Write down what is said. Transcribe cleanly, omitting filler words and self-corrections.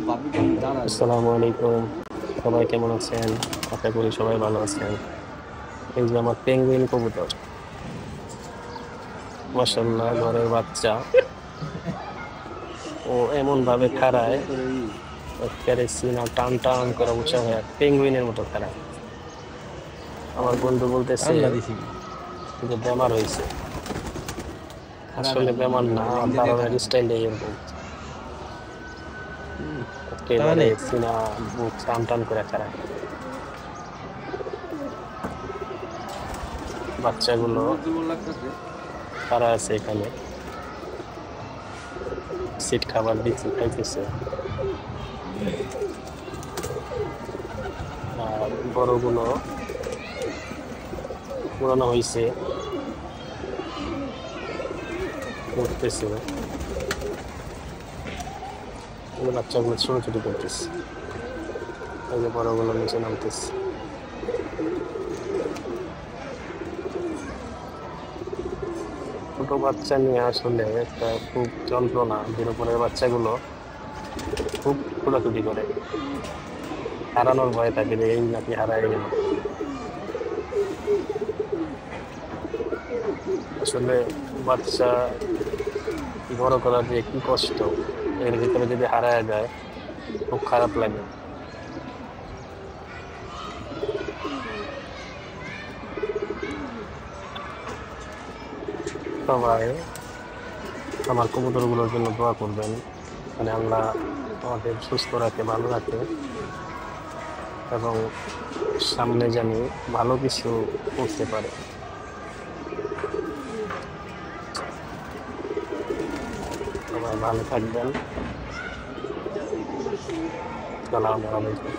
আসসালামু আলাইকুম। সবাই কেমন আছেন? আশা করি সবাই ভালো আছেন। এই যে আমার পেঙ্গুইন কবুতর, মাশাআল্লাহ, ঘরের বাচ্চা। ও এমন ভাবে খাড়ায়, একেবারে সিনা টান টান করে উঁচা হয়ে পেঙ্গুইনের মতো খাড়ায়। আমার বন্ধু বলতেছে যে বেমার হয়েছে। আসলে বেমার না, দাঁড়ানোর স্টাইলটাই এরকম, একেবারে সিনা বুক টান টান করে খাড়ায়। বাচ্চাগুলো খাড়া আছে এখানে, সিট খাবার দিচ্ছে, খাইতেছে। আর বড়গুলো পুরানো হয়েছে, উঠতেছে। বাচ্চাগুলো ছোট ছোট করতেছে, এই যে বড়গুলো নিচে নামতেছে। ছোট বাচ্চা নিয়ে আসলে একটা খুব যন্ত্রণা। এর উপরের বাচ্চাগুলো খুব ছোটাছুটি করে, হারানোর ভয় থাকে যে এই নাকি হারায় গেল। আসলে বাচ্চা বড় করা যে কি কষ্ট, এর ভিতরে যদি হারায় যায় খুব খারাপ লাগে। সবাই আমার কবুতরগুলোর জন্য দোয়া করবেন, মানে আল্লাহ আমাদের সুস্থ রাখে, ভালো রাখে, এবং সামনে জানি ভালো কিছু করতে পারে। সবাই ভালো থাকবেন। সালাম আলাইকুম।